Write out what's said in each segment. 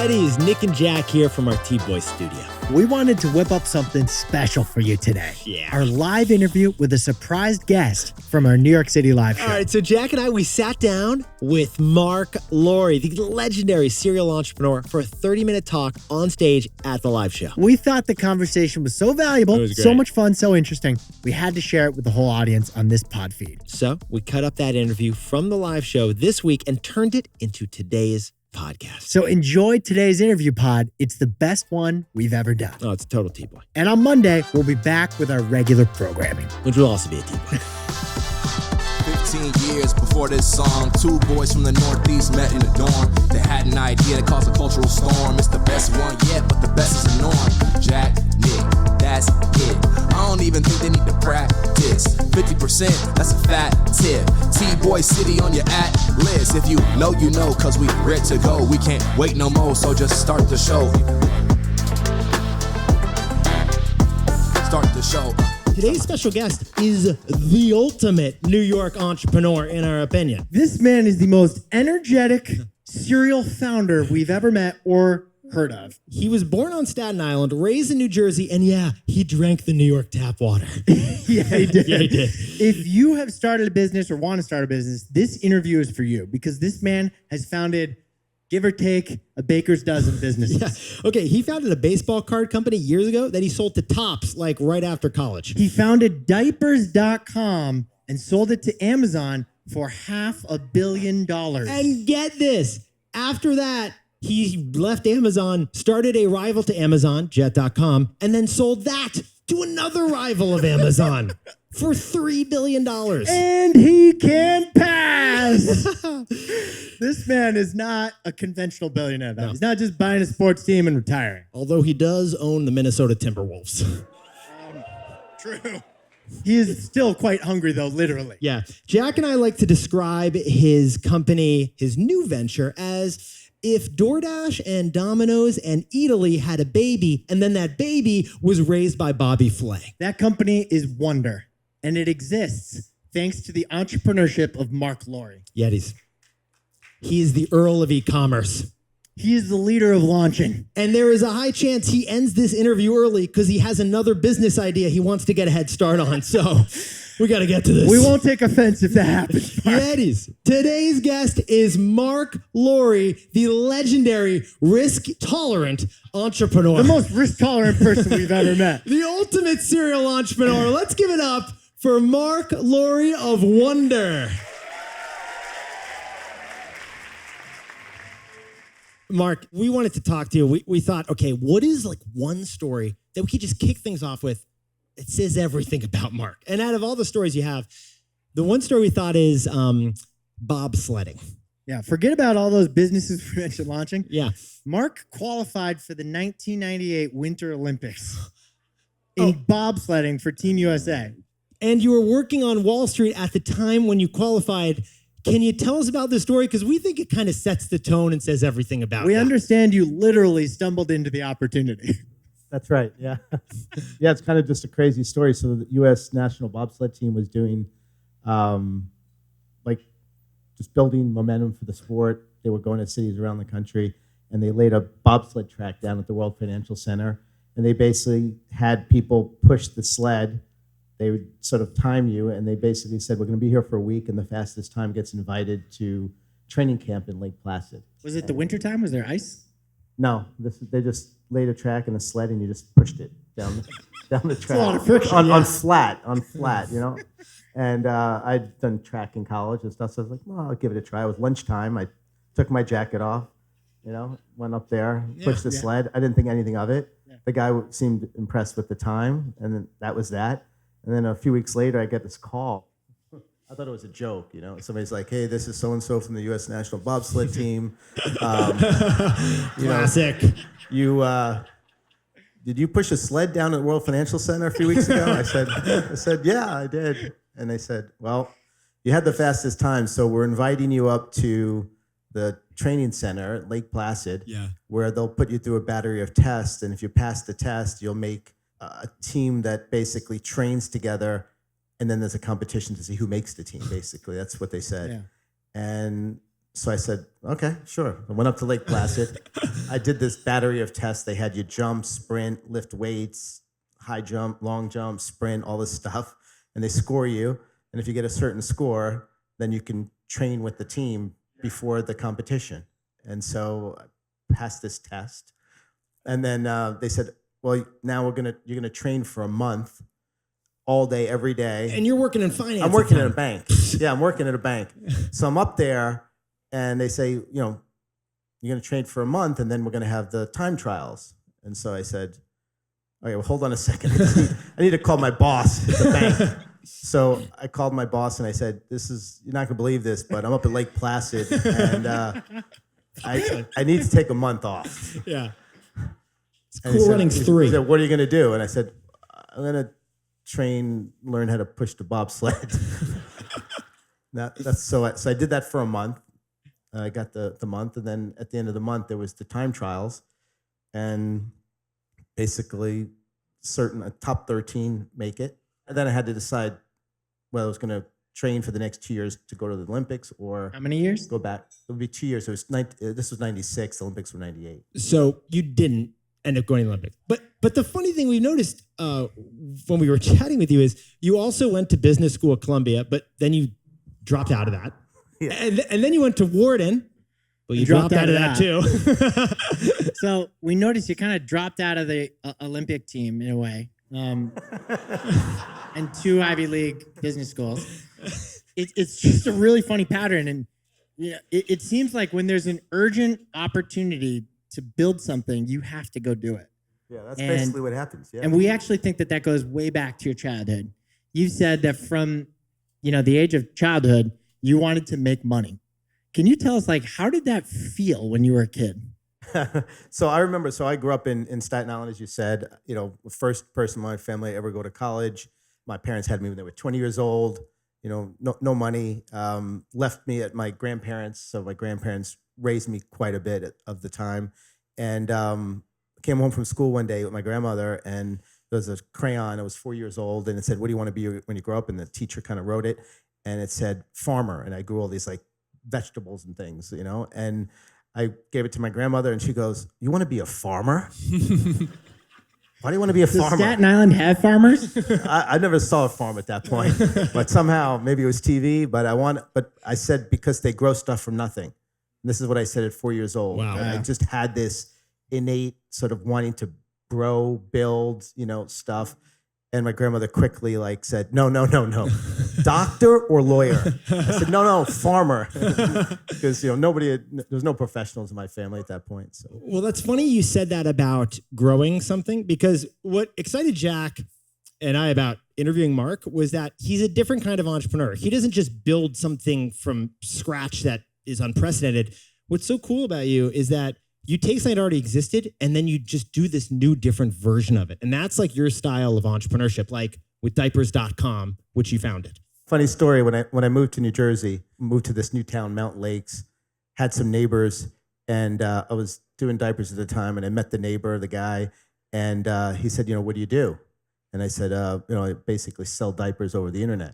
Yetis, Nick and Jack here from our TBOY studio. We wanted to whip up something special for you today. Yeah. Our live interview with a surprised guest from our New York City live show. All right, so Jack and I, we sat down with Marc Lore, the legendary serial entrepreneur, for a 30-minute talk on stage at the live show. We thought the conversation was so valuable, was so great. much fun, so interesting. We had to share it with the whole audience on this pod feed. So we cut up that interview from the live show this week and turned it into today's podcast. So enjoy today's interview pod. It's the best one we've ever done. Oh, it's a total TBOY, And on Monday, we'll be back with our regular programming. which will also be a TBOY. 15 years before this song, two boys from the Northeast met in the dorm. They had an idea that caused a cultural storm. It's the best one yet, but the best is the norm. Jack, Nick, that's it. I don't even think they need to practice. 50%, that's a fat tip. TBOY City on your list. If you know, cause we ready to go. We can't wait no more, so just start the show. Start the show. Today's special guest is the ultimate New York entrepreneur, in our opinion. This man is the most energetic serial founder we've ever met or heard of. He was born on Staten Island, raised in New Jersey, and yeah, he drank the New York tap water. Yeah, he did. Yeah, he did. If you have started a business or want to start a business, this interview is for you because this man has founded, give or take, a baker's dozen businesses. Yeah. Okay, he founded a baseball card company years ago that he sold to Topps like right after college. He founded diapers.com and sold it to Amazon for $500 million. And get this, after that, he left Amazon, started a rival to Amazon, Jet.com, and then sold that to another rival of Amazon for $3 billion. And he can pass. This man is not a conventional billionaire, though. No. He's not just buying a sports team and retiring. Although he does own the Minnesota Timberwolves. True. He is still quite hungry, though, literally. Yeah. Jack and I like to describe his company, his new venture, as if DoorDash and Domino's and Eataly had a baby, and then that baby was raised by Bobby Flay. That company is Wonder, and it exists thanks to the entrepreneurship of Marc Lore. Yetis. He's the Earl of e-commerce. He is the leader of launching. And there is a high chance he ends this interview early because he has another business idea he wants to get a head start on. So we got to get to this. We won't take offense if that happens. Mark. Yetis. Today's guest is Marc Lore, the legendary risk-tolerant entrepreneur. The most risk-tolerant person we've ever met. The ultimate serial entrepreneur. Let's give it up for Marc Lore of Wonder. Marc, we wanted to talk to you. We thought, okay, what is like one story that we could just kick things off with that says everything about Marc? And out of all the stories you have, the one story we thought is bobsledding. Yeah, forget about all those businesses we mentioned launching. Yeah. Marc qualified for the 1998 Winter Olympics in bobsledding for Team USA. And you were working on Wall Street at the time when you qualified. Can you tell us about this story? Because we think it kind of sets the tone and says everything about it. We understand you literally stumbled into the opportunity. That's right, yeah. Yeah, it's kind of just a crazy story. So the U.S. national bobsled team was doing, just building momentum for the sport. They were going to cities around the country, and they laid a bobsled track down at the World Financial Center, and they basically had people push the sled. They would sort of time you, and they basically said, we're going to be here for a week, and the fastest time gets invited to training camp in Lake Placid. Was it the winter time? Was there ice? No, they just laid a track and a sled, and you just pushed it down the track. a lot of friction, on yeah. flat, you know? And I'd done track in college and stuff, so I was like, well, I'll give it a try. It was lunchtime. I took my jacket off, went up there, pushed the sled. I didn't think anything of it. Yeah. The guy seemed impressed with the time, and then that was that. And then a few weeks later, I get this call. I thought it was a joke, Somebody's like, hey, this is so-and-so from the U.S. national bobsled team. Classic. Did you push a sled down at the World Financial Center a few weeks ago? I said, yeah, I did. And they said, well, you had the fastest time, so we're inviting you up to the training center at Lake Placid, where they'll put you through a battery of tests, and if you pass the test, you'll make a team that basically trains together, and then there's a competition to see who makes the team, basically. That's what they said. Yeah. And So I said, okay, sure. I went up to Lake Placid. I did this battery of tests. They had you jump, sprint, lift weights, high jump, long jump, sprint, all this stuff. And they score you. And if you get a certain score, then you can train with the team before the competition. And so I passed this test. And then they said, well, now you're gonna train for a month, all day, every day. And you're working in finance. I'm working at a bank. Yeah, I'm working at a bank. So I'm up there, and they say, you're going to train for a month, and then we're going to have the time trials. And so I said, okay, well, hold on a second. I need to call my boss at the bank. So I called my boss, and I said, you're not going to believe this, but I'm up at Lake Placid, and I need to take a month off. Yeah. It's And he Cool said- Runnings he 3. said, what are you going to do? And I said, I'm going to learn how to push the bobsled. So I did that for a month. I got the month, and then at the end of the month, there was the time trials, and basically top 13 make it. And then I had to decide whether I was going to train for the next 2 years to go to the Olympics or How many years? go back. It would be 2 years. This was 96. The Olympics were 98. So you didn't end up going to the Olympics. But the funny thing we noticed when we were chatting with you is you also went to business school at Columbia, but then you dropped out of that. Yeah. And then you went to Wharton, but you dropped out of that too. So we noticed you kind of dropped out of the Olympic team in a way, and 2 Ivy League business schools. It's just a really funny pattern, and it seems like when there's an urgent opportunity to build something, you have to go do it. Yeah, that's basically what happens. Yeah. And we actually think that goes way back to your childhood. You've said that from the age of childhood, you wanted to make money. Can you tell us, how did that feel when you were a kid? So I remember, I grew up in Staten Island, as you said, first person in my family to ever go to college. My parents had me when they were 20 years old, no money, left me at my grandparents. So my grandparents raised me quite a bit of the time. And came home from school one day with my grandmother, and there was a crayon. I was 4 years old, and it said, what do you want to be when you grow up? And the teacher kind of wrote it, and it said farmer. And I grew all these vegetables and things, and I gave it to my grandmother, and she goes, you want to be a farmer? Why do you want to be a Does farmer? Staten Island have farmers? I never saw a farm at that point, but somehow, maybe it was TV, but I said, because they grow stuff from nothing. And this is what I said at 4 years old. Wow. I just had this innate sort of wanting to grow, build, stuff. And my grandmother quickly said, no, doctor or lawyer? I said, no, farmer. Because, there was no professionals in my family at that point. So. Well, that's funny you said that about growing something, because what excited Jack and I about interviewing Marc was that he's a different kind of entrepreneur. He doesn't just build something from scratch that is unprecedented. What's so cool about you is that you take something that already existed and then you just do this new, different version of it. And that's your style of entrepreneurship, like with diapers.com, which you founded. Funny story, when I moved to New Jersey, moved to this new town, Mountain Lakes, had some neighbors, and I was doing diapers at the time, and I met the neighbor, the guy, and he said, what do you do? And I said, I basically sell diapers over the internet.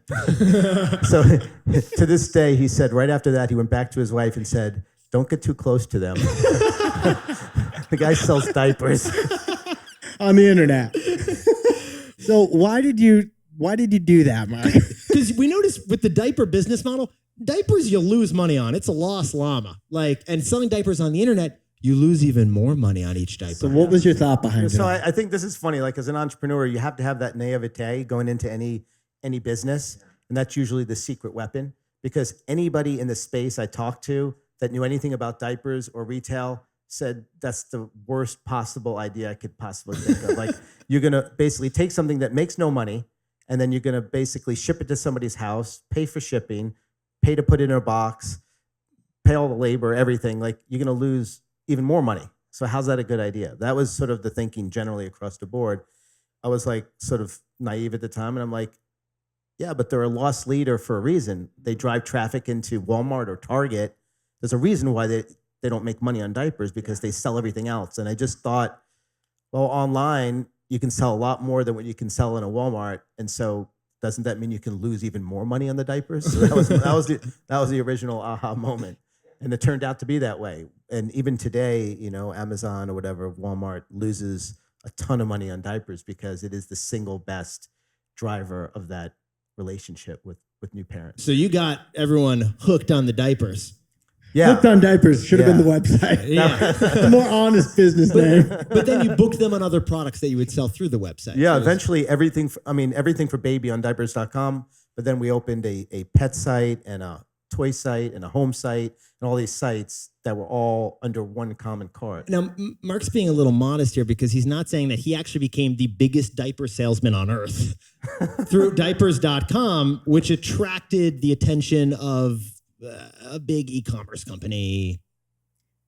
So to this day, he said, right after that, he went back to his wife and said, don't get too close to them. The guy sells diapers. On the internet. So why did you do that, Marc? Because we noticed with the diaper business model, diapers you lose money on. It's a lost llama. And selling diapers on the internet, you lose even more money on each diaper. So what was your thought behind it? So I think this is funny. As an entrepreneur, you have to have that naivete going into any business, and that's usually the secret weapon. Because anybody in the space I talked to that knew anything about diapers or retail said that's the worst possible idea I could possibly think of. You're gonna basically take something that makes no money, and then you're gonna basically ship it to somebody's house, pay for shipping, pay to put it in a box, pay all the labor, everything. You're gonna lose even more money. So how's that a good idea? That was sort of the thinking generally across the board. I was sort of naive at the time, and I'm like, yeah, but they're a loss leader for a reason. They drive traffic into Walmart or Target. There's a reason why they don't make money on diapers, because they sell everything else. And I just thought, well, online, you can sell a lot more than what you can sell in a Walmart. And so doesn't that mean you can lose even more money on the diapers? So that was the original aha moment. And it turned out to be that way. And even today, Amazon or whatever, Walmart loses a ton of money on diapers because it is the single best driver of that relationship with new parents. So you got everyone hooked on the diapers. Yeah. Hooked on diapers should have been the website. Yeah. The more honest business name. But then you booked them on other products that you would sell through the website. Yeah, So eventually everything for baby on diapers.com. But then we opened a pet site and a toy site and a home site and all these sites that were all under one common card. Now, Mark's being a little modest here because he's not saying that he actually became the biggest diaper salesman on earth through diapers.com, which attracted the attention of a big e-commerce company,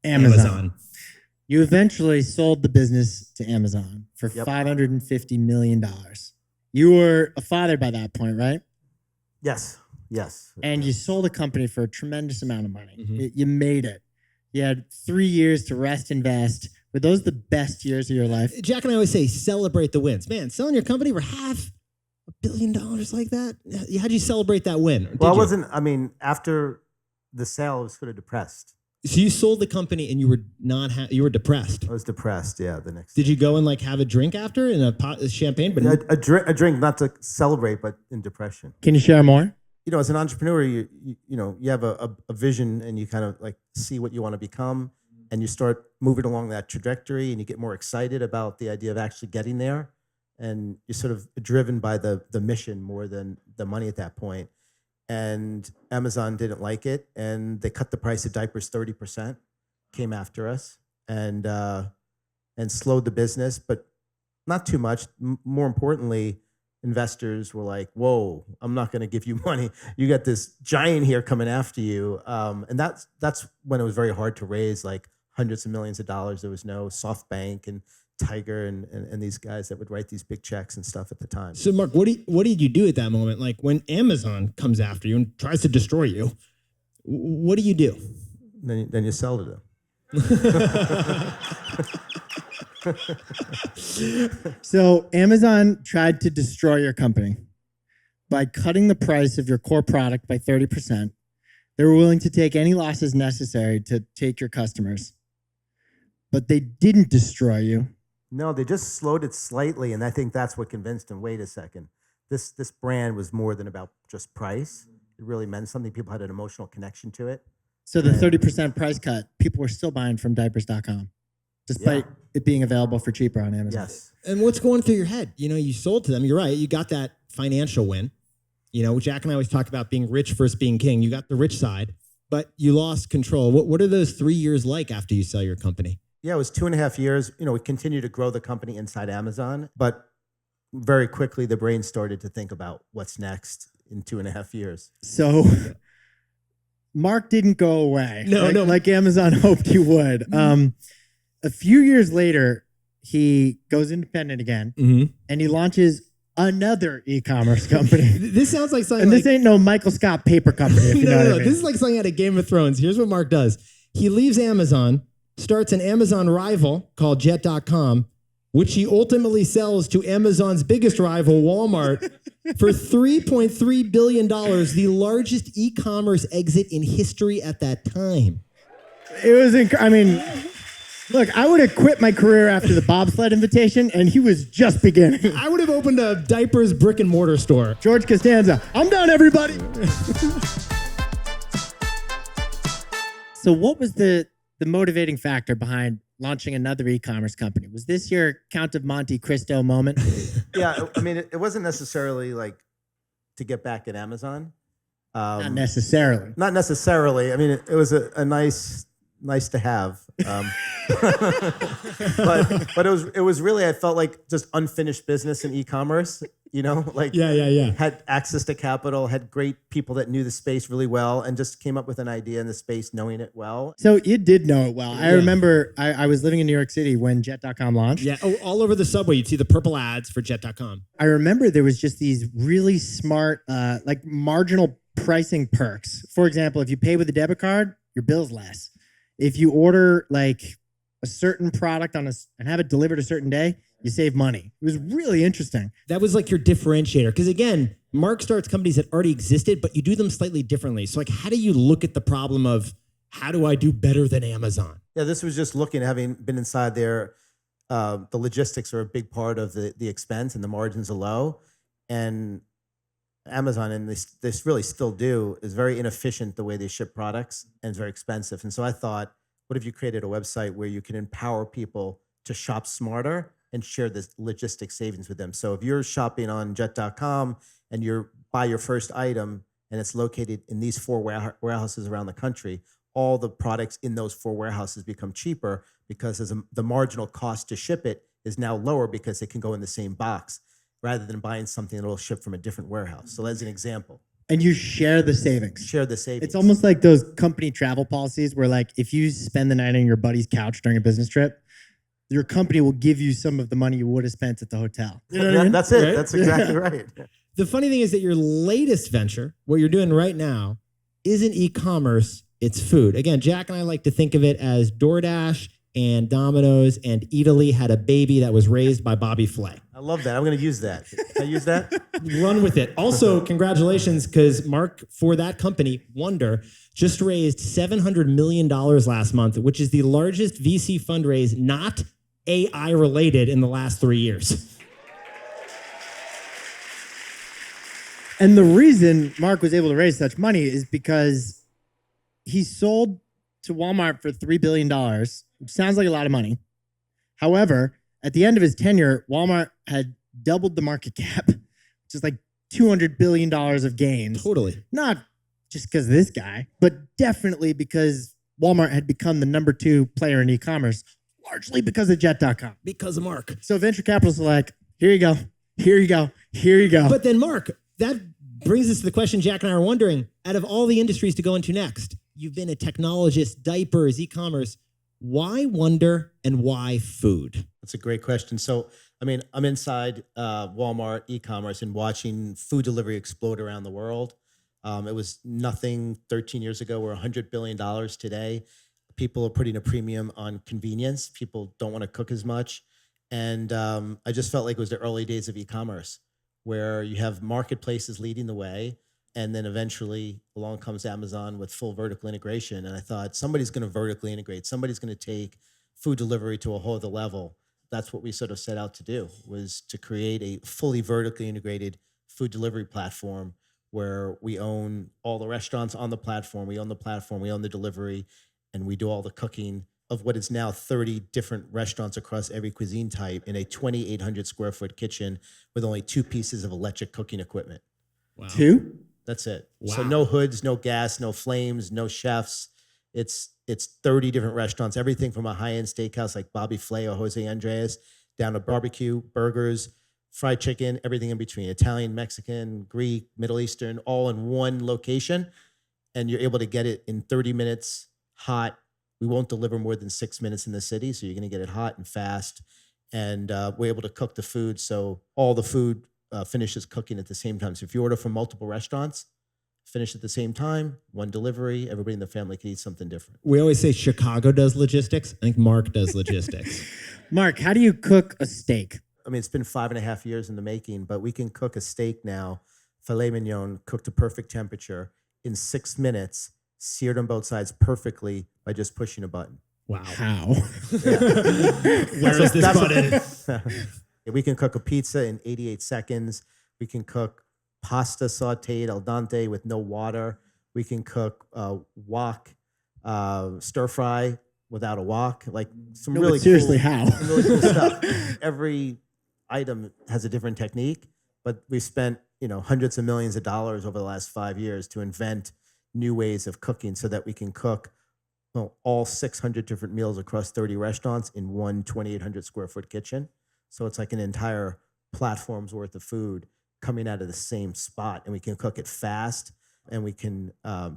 Amazon. You eventually sold the business to Amazon for $550 million. You were a father by that point, right? Yes. And you sold a company for a tremendous amount of money. You made it. You had 3 years to rest, invest. Were those the best years of your life? Jack and I always say, celebrate the wins. Man, selling your company for $500 million like that? How'd you celebrate that win? After the sale, I was sort of depressed. So you sold the company and you were you were depressed. I was depressed, yeah, the next Did day. you go and have a drink after in a pot of champagne? But A drink, not to celebrate, but in depression. Can you share more? As an entrepreneur, you have a vision and you kind of see what you want to become, and you start moving along that trajectory, and you get more excited about the idea of actually getting there, and you're sort of driven by the mission more than the money at that point. And Amazon didn't like it, and they cut the price of diapers 30%, came after us, and slowed the business, but not too much. More importantly, investors were like, whoa, I'm not going to give you money. You got this giant here coming after you. And that's when it was very hard to raise hundreds of millions of dollars. There was no SoftBank and Tiger and these guys that would write these big checks and stuff at the time. So Mark, what did you do at that moment? When Amazon comes after you and tries to destroy you, what do you do? Then you sell to them. So Amazon tried to destroy your company by cutting the price of your core product by 30%. They were willing to take any losses necessary to take your customers. But they didn't destroy you. No, they just slowed it slightly, and I think that's what convinced them. Wait a second, this brand was more than about just price. It really meant something. People had an emotional connection to it. So the 30% price cut, people were still buying from diapers.com, despite it being available for cheaper on Amazon. Yes. And what's going through your head? You sold to them. You're right. You got that financial win. Jack and I always talk about being rich versus being king. You got the rich side, but you lost control. What are those 3 years like after you sell your company? Yeah, it was 2.5 years. We continued to grow the company inside Amazon, but very quickly the brain started to think about what's next in 2.5 years. So Mark didn't go away. No. Like Amazon hoped he would. A few years later, he goes independent again, and he launches another e-commerce company. This sounds like something. And this ain't no Michael Scott paper company. If you know what I mean. This is like something out of Game of Thrones. Here's what Mark does. He leaves Amazon, starts an Amazon rival called Jet.com, which he ultimately sells to Amazon's biggest rival, Walmart, for $3.3 billion, the largest e-commerce exit in history at that time. It was look, I would have quit my career after the bobsled invitation, and he was just beginning. I would have opened a diapers brick and mortar store. George Costanza, I'm done, everybody. So what was the motivating factor behind launching another e-commerce company? Was this your Count of Monte Cristo moment? Yeah, it wasn't necessarily to get back at Amazon. Not necessarily. Not necessarily. It was a nice to have. But it was really, I felt like just unfinished business in e-commerce, had access to capital, had great people that knew the space really well, and just came up with an idea in the space knowing it well. So you did know it well. I remember I was living in New York City when Jet.com launched. Yeah, all over the subway, you'd see the purple ads for Jet.com. I remember there was just these really smart, marginal pricing perks. For example, if you pay with a debit card, your bill's less. If you order a certain product and have it delivered a certain day, you save money. It was really interesting. That was your differentiator. Because again, Mark starts companies that already existed, but you do them slightly differently. So how do you look at the problem of how do I do better than Amazon? Yeah, this was just looking, having been inside there. The logistics are a big part of the expense, and the margins are low. And Amazon, and this really still do, is very inefficient the way they ship products, and it's very expensive. And so I thought, what if you created a website where you can empower people to shop smarter and share this logistics savings with them? So if you're shopping on jet.com and you buy your first item and it's located in these 4 warehouses around the country, all the products in those 4 warehouses become cheaper because the marginal cost to ship it is now lower because it can go in the same box rather than buying something that will ship from a different warehouse. So as an example. And you share the savings. Share the savings. It's almost like those company travel policies where, like, if you spend the night on your buddy's couch during a business trip, your company will give you some of the money you would have spent at the hotel. You know what I mean? That's it. Right? That's exactly right. The funny thing is that your latest venture, what you're doing right now, isn't e-commerce, it's food. Again, Jack and I like to think of it as DoorDash and Domino's and Eataly had a baby that was raised by Bobby Flay. I love that. I'm going to use that. Can I use that? Run with it. Also, congratulations, because Mark, for that company, Wonder, just raised $700 million last month, which is the largest VC fundraise not AI related in the last 3 years. And the reason Mark was able to raise such money is because he sold to Walmart for $3 billion, which sounds like a lot of money. However, at the end of his tenure, Walmart had doubled the market cap, which is like $200 billion of gains. Totally. Not just because of this guy, but definitely because Walmart had become the number 2 player in e-commerce, largely because of Jet.com. Because of Mark. So venture capitalists are like, here you go, here you go, here you go. But then, Mark, that brings us to the question Jack and I are wondering, out of all the industries to go into next, you've been a technologist, diapers, e-commerce. Why Wonder and why food? That's a great question. So, I mean, I'm inside Walmart e-commerce and watching food delivery explode around the world. It was nothing 13 years ago. We're $100 billion today. People are putting a premium on convenience. People don't want to cook as much. And I just felt like it was the early days of e-commerce where you have marketplaces leading the way. And then eventually along comes Amazon with full vertical integration. And I thought somebody's going to vertically integrate. Somebody's going to take food delivery to a whole other level. That's what we sort of set out to do, was to create a fully vertically integrated food delivery platform where we own all the restaurants on the platform. We own the platform, we own the delivery, and we do all the cooking of what is now 30 different restaurants across every cuisine type in a 2,800 square foot kitchen with only 2 pieces of electric cooking equipment. Wow. 2? That's it. Wow. So no hoods, no gas, no flames, no chefs. It's 30 different restaurants, everything from a high-end steakhouse like Bobby Flay or Jose Andres, down to barbecue, burgers, fried chicken, everything in between, Italian, Mexican, Greek, Middle Eastern, all in one location. And you're able to get it in 30 minutes, hot. We won't deliver more than 6 minutes in the city, so you're going to get it hot and fast. And we're able to cook the food, so all the food finishes cooking at the same time. So if you order from multiple restaurants, finish at the same time, one delivery, everybody in the family can eat something different. We always say Chicago does logistics. I think Mark does logistics. Mark, how do you cook a steak? I mean, it's been 5.5 years in the making, but we can cook a steak now, filet mignon, cooked to perfect temperature in 6 minutes, seared on both sides perfectly by just pushing a button. Wow. How? Where is this button? Yeah, we can cook a pizza in 88 seconds. We can cook pasta sauteed al dente with no water. We can cook wok, stir fry without a wok. Like some really seriously, cool, how? some really cool stuff. Every item has a different technique, but we spent hundreds of millions of dollars over the last 5 years to invent new ways of cooking so that we can cook all 600 different meals across 30 restaurants in one 2,800 square foot kitchen. So it's like an entire platform's worth of food coming out of the same spot, and we can cook it fast, and we can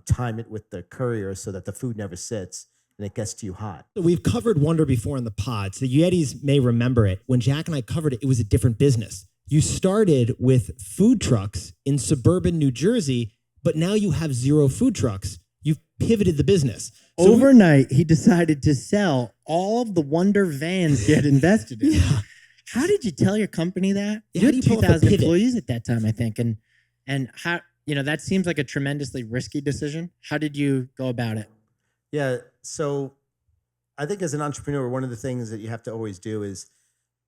time it with the courier so that the food never sits and it gets to you hot. We've covered Wonder before in the pod, so the Yetis may remember it. When Jack and I covered it, it was a different business. You started with food trucks in suburban New Jersey, but now you have 0 food trucks. You've pivoted the business. So Overnight, he decided to sell all of the Wonder vans he had invested in. Yeah. How did you tell your company that? Yeah, You how had do you pull off a 2,000 pivot? employees at that time, I think. And how, that seems like a tremendously risky decision. How did you go about it? Yeah. So I think as an entrepreneur, one of the things that you have to always do is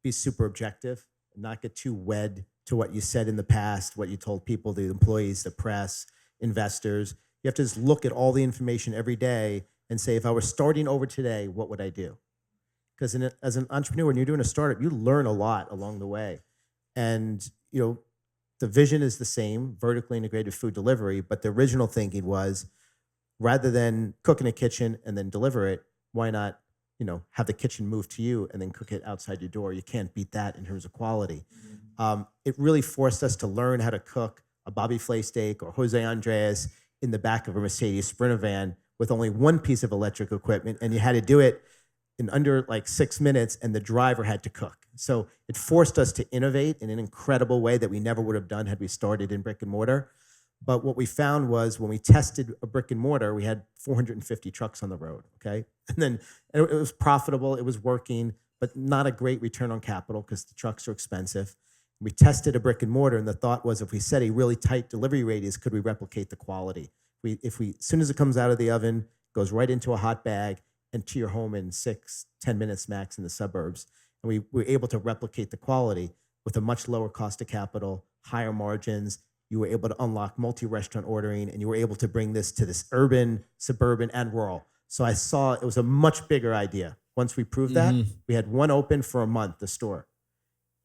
be super objective and not get too wed to what you said in the past, what you told people, the employees, the press, investors. You have to just look at all the information every day and say, if I was starting over today, what would I do? Because as an entrepreneur, when you're doing a startup, you learn a lot along the way. And, the vision is the same, vertically integrated food delivery, but the original thinking was, rather than cook in a kitchen and then deliver it, why not, have the kitchen move to you and then cook it outside your door? You can't beat that in terms of quality. It really forced us to learn how to cook a Bobby Flay steak or Jose Andres in the back of a Mercedes Sprinter van with only one piece of electric equipment, and you had to do it in under like 6 minutes, and the driver had to cook. So it forced us to innovate in an incredible way that we never would have done had we started in brick and mortar. But what we found was when we tested a brick and mortar, we had 450 trucks on the road, okay? And it was profitable, it was working, but not a great return on capital because the trucks are expensive. We tested a brick and mortar, and the thought was, if we set a really tight delivery radius, could we replicate the quality? If we, as soon as it comes out of the oven, goes right into a hot bag and to your home in 6-10 minutes max in the suburbs. And we were able to replicate the quality with a much lower cost of capital, higher margins. You were able to unlock multi-restaurant ordering, and you were able to bring this to this urban, suburban, and rural. So I saw it was a much bigger idea. Once we proved that, we had one open for a month, the store.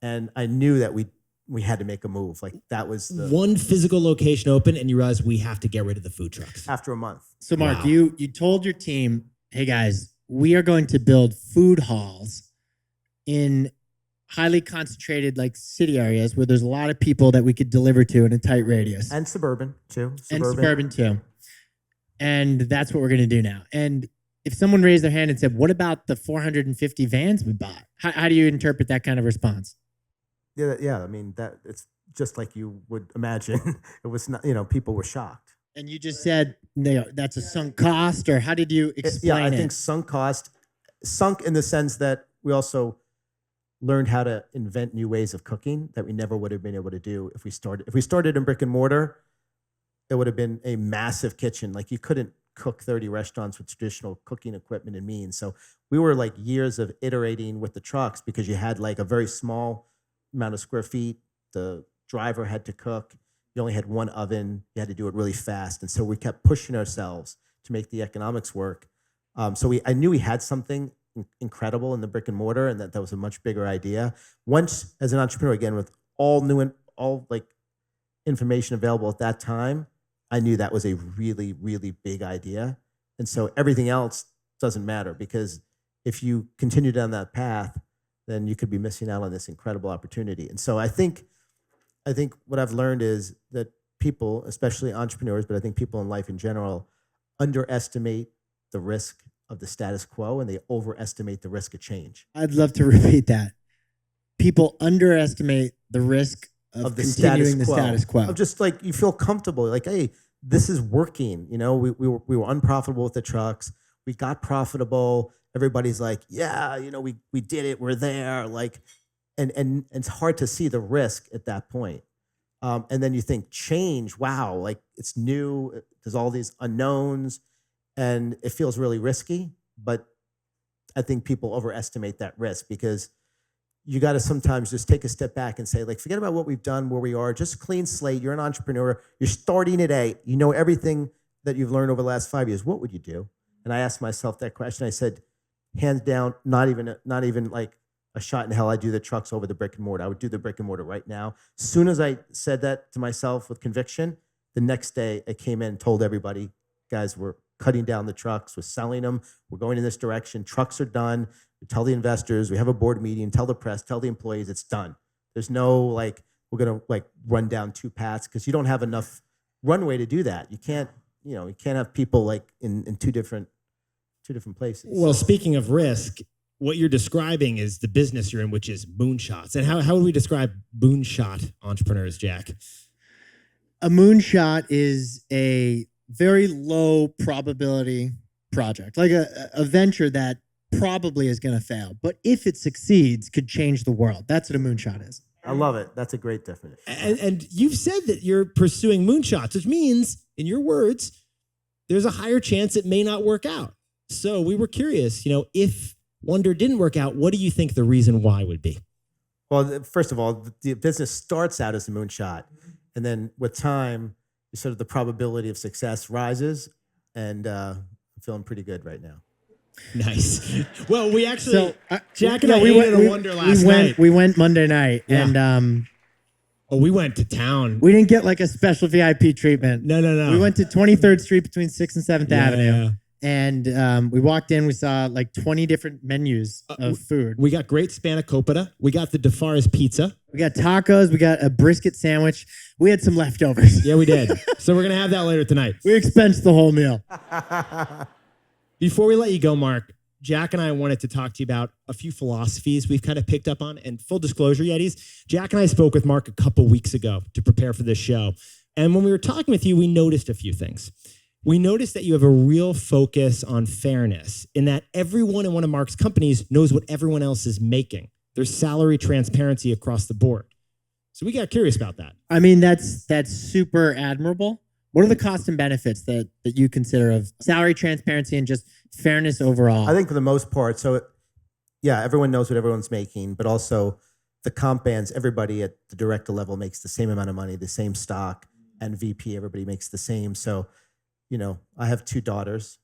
And I knew that we had to make a move. Like that was one physical location open, and you realized we have to get rid of the food trucks. After a month. So Mark, you told your team, hey guys, we are going to build food halls in highly concentrated like city areas where there's a lot of people that we could deliver to in a tight radius. And suburban too. And suburban too. And that's what we're going to do now. And if someone raised their hand and said, what about the 450 vans we bought? How do you interpret that kind of response? Yeah. I mean, that it's just like you would imagine. It was not, people were shocked. And you just said, that's a sunk cost, or how did you explain it? I think sunk in the sense that we also learned how to invent new ways of cooking that we never would have been able to do if we started. If we started in brick and mortar, it would have been a massive kitchen. Like you couldn't cook 30 restaurants with traditional cooking equipment and means. So we were like years of iterating with the trucks because you had like a very small amount of square feet. The driver had to cook. You only had one oven. You had to do it really fast. And so we kept pushing ourselves to make the economics work. I knew we had something incredible in the brick and mortar, and that was a much bigger idea. Once, as an entrepreneur, again, with all information available at that time, I knew that was a really, really big idea. And so everything else doesn't matter, because if you continue down that path, then you could be missing out on this incredible opportunity. And so I think what I've learned is that people, especially entrepreneurs, but I think people in life in general, underestimate the risk of the status quo, and they overestimate the risk of change. I'd love to repeat that. People underestimate the risk of the continuing the status quo. Of just like, you feel comfortable, like, hey, this is working. We were unprofitable with the trucks. We got profitable. Everybody's like, yeah, we did it. We're there. Like, and it's hard to see the risk at that point. And then you think change, wow, like it's new. There's all these unknowns, and it feels really risky. But I think people overestimate that risk, because you got to sometimes just take a step back and say, like, forget about what we've done, where we are, just clean slate. You're an entrepreneur. You're starting today. You know everything that you've learned over the last 5 years. What would you do? And I asked myself that question. I said, hands down, not even like a shot in hell, I'd do the trucks over the brick and mortar. I would do the brick and mortar right now. As soon as I said that to myself with conviction, the next day I came in and told everybody, guys, we're cutting down the trucks. We're selling them. We're going in this direction. Trucks are done. We tell the investors. We have a board meeting. Tell the press. Tell the employees. It's done. There's no like, we're going to like run down two paths, because you don't have enough runway to do that. You can't have people like in two different places. Well, speaking of risk, what you're describing is the business you're in, which is moonshots. And how would we describe moonshot entrepreneurs, Jack? A moonshot is a very low probability project, like a venture that probably is going to fail, but if it succeeds, could change the world. That's what a moonshot is. I love it. That's a great definition. And you've said that you're pursuing moonshots, which means, in your words, there's a higher chance it may not work out. So we were curious, if Wonder didn't work out, what do you think the reason why would be? Well, first of all, the business starts out as a moonshot. And then with time, sort of the probability of success rises. And I'm feeling pretty good right now. Nice. Well, we actually, Jack and yeah, I ate at a Wonder last night. We went Monday night, Yeah. and we went to town. we didn't get like a special VIP treatment. No. We went to 23rd Street between 6th and 7th Avenue. Yeah. And we walked in, we saw like 20 different menus of food. We got great spanakopita. We got the DeFaris pizza. We got tacos. We got a brisket sandwich. We had some leftovers. Yeah, we did. So we're going to have that later tonight. We expensed the whole meal. Before we let you go, Mark, Jack and I wanted to talk to you about a few philosophies we've kind of picked up on. And full disclosure, Yetis, Jack and I spoke with Mark a couple weeks ago to prepare for this show. And when we were talking with you, we noticed a few things. We noticed that you have a real focus on fairness in that everyone in one of Mark's companies knows what everyone else is making. There's salary transparency across the board. So we got curious about that. I mean, that's super admirable. What are the costs and benefits that you consider of salary transparency and just fairness overall? I think for the most part, everyone knows what everyone's making, but also the comp bands, everybody at the director level makes the same amount of money, the same stock, and VP, everybody makes the same. So, I have two daughters,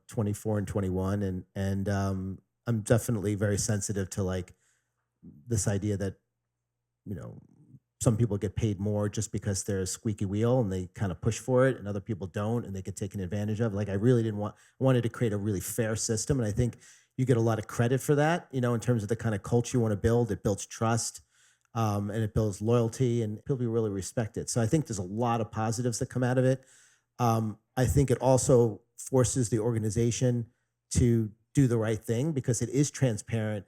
24 and 21, and I'm definitely very sensitive to like this idea that, some people get paid more just because they're a squeaky wheel and they kind of push for it, and other people don't and they get taken advantage of. Like I really wanted to create a really fair system, and I think you get a lot of credit for that, in terms of the kind of culture you want to build. It builds trust, and it builds loyalty, and people really respect it. So I think there's a lot of positives that come out of it. I think it also forces the organization to do the right thing because it is transparent.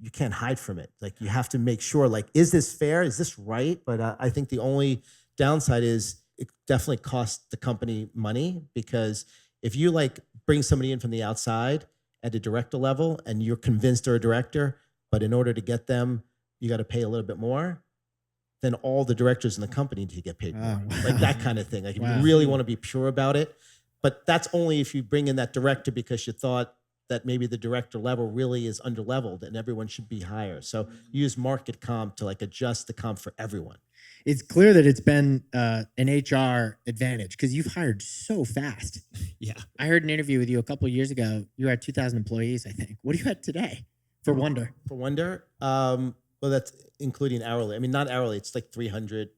You can't hide from it. Like you have to make sure, like, is this fair? Is this right? But I think the only downside is it definitely costs the company money, because if you like bring somebody in from the outside at a director level and you're convinced they're a director, but in order to get them, you got to pay a little bit more, then all the directors in the company need to get paid more. Wow. Like that kind of thing. Like if Wow. you really want to be pure about it. But that's only if you bring in that director because you thought that maybe the director level really is underleveled and everyone should be higher. So use market comp to like adjust the comp for everyone. It's clear that it's been an HR advantage because you've hired so fast. Yeah. I heard an interview with you a couple of years ago. You were at 2,000 employees, I think. What are you at today for Wonder? For Wonder, well, that's including hourly. I mean, not hourly. It's like 300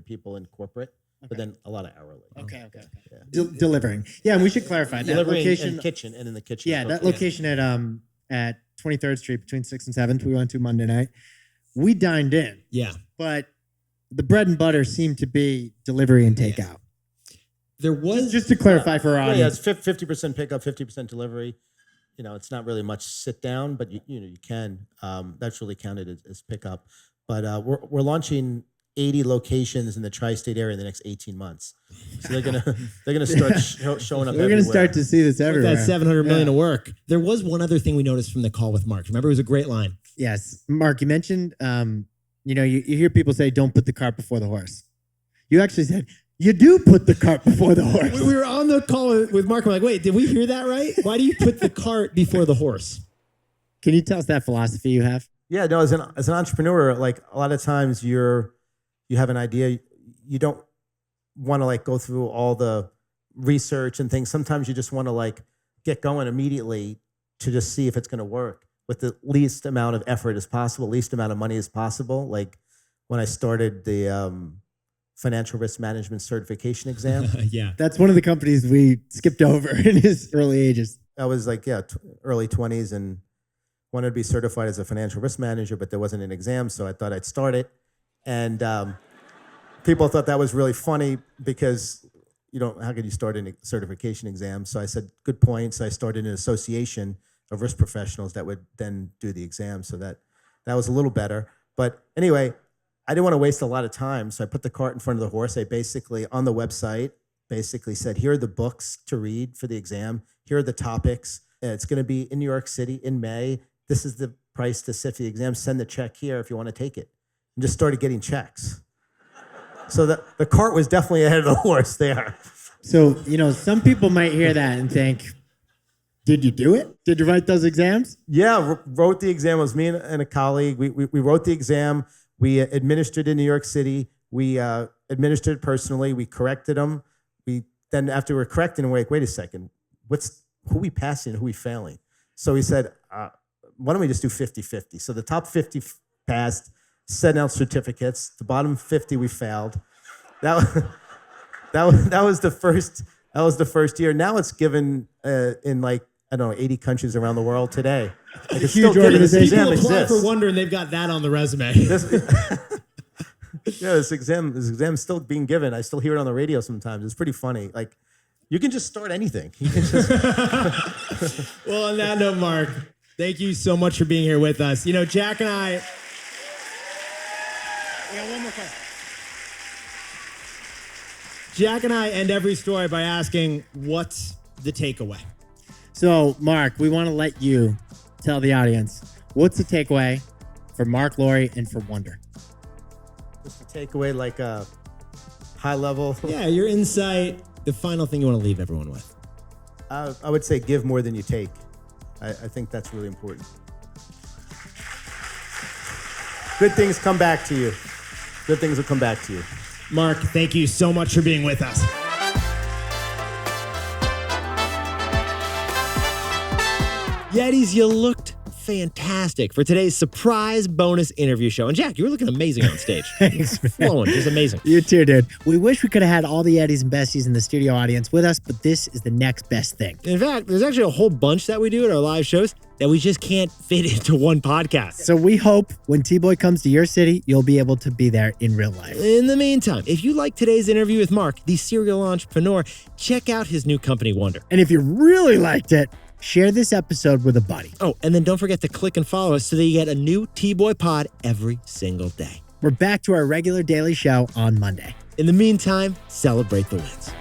people in corporate, but then a lot of hourly. Okay. Yeah. Delivering. Yeah, and we should clarify that Delivering location. and kitchen, and in the kitchen. Yeah, that location at 23rd Street between 6th and 7th we went to Monday night. We dined in, Yeah. but the bread and butter seemed to be delivery and takeout. There was Just to clarify for our Yeah, audience. it's 50% pickup, 50% delivery. It's not really much sit down, but you can. That's really counted as pickup. But we're launching 80 locations in the tri-state area in the next 18 months. So they're gonna start showing up. We're going to start to see this everywhere. that 700 million to work. There was one other thing we noticed from the call with Mark. Remember, it was a great line. Yes. Mark, you mentioned, you hear people say, don't put the cart before the horse. You actually said, you do put the cart before the horse. We were on the call with Mark. We're like, wait, did we hear that right? Why do you put the cart before the horse? Can you tell us that philosophy you have? Yeah, no. As an entrepreneur, like a lot of times you have an idea, you don't want to like go through all the research and things. Sometimes you just want to like get going immediately to just see if it's going to work with the least amount of effort as possible, least amount of money as possible. Like when I started the financial risk management certification exam, Yeah. That's one of the companies we skipped over in his early ages. I was like, early 20s and wanted to be certified as a financial risk manager, but there wasn't an exam, so I thought I'd start it. And people thought that was really funny because, how could you start a certification exam? So I said, good point. So I started an association of risk professionals that would then do the exam. So that was a little better. But anyway, I didn't want to waste a lot of time. So I put the cart in front of the horse. I basically, on the website, said, here are the books to read for the exam. Here are the topics. It's going to be in New York City in May. This is the price to sit for the exam. Send the check here if you want to take it. And just started getting checks. So the cart was definitely ahead of the horse there. So, some people might hear that and think, Did you do it? Did you write those exams? Yeah, wrote the exam. It was me and a colleague. We wrote the exam. We administered in New York City. We administered it personally. We corrected them. Then after we're correcting, we're like, wait a second, who we passing and who we failing? So we said, why don't we just do 50-50? So the top 50 passed, sent out certificates. The bottom 50 we failed. That was the first. That was the first year. Now it's given in 80 countries around the world today. Like it's huge still given. This organization. exam People apply exists. for Wonder and they've got that on the resume. This exam's still being given. I still hear it on the radio sometimes. It's pretty funny. Like, you can just start anything. You can just. Well, on that note, Marc, thank you so much for being here with us. You know, Jack and I. We got one more question. Jack and I end every story by asking, what's the takeaway? So, Marc, we want to let you tell the audience, what's the takeaway for Marc Lore and for Wonder? Just to take away like a high level. Yeah, your insight, the final thing you want to leave everyone with. I would say give more than you take. I think that's really important. Good things come back to you. Good things will come back to you. Marc, thank you so much for being with us. Yetis, you looked fantastic for today's surprise bonus interview show. And Jack, you were looking amazing on stage. Thanks, man. Flowing, just amazing. You too, dude. We wish we could have had all the Eddies and Besties in the studio audience with us, but this is the next best thing. In fact, there's actually a whole bunch that we do at our live shows that we just can't fit into one podcast. So we hope when TBOY comes to your city, you'll be able to be there in real life. In the meantime, if you like today's interview with Marc, the serial entrepreneur, check out his new company, Wonder. And if you really liked it, share this episode with a buddy. Oh, and then don't forget to click and follow us so that you get a new TBOY pod every single day. We're back to our regular daily show on Monday. In the meantime, celebrate the wins.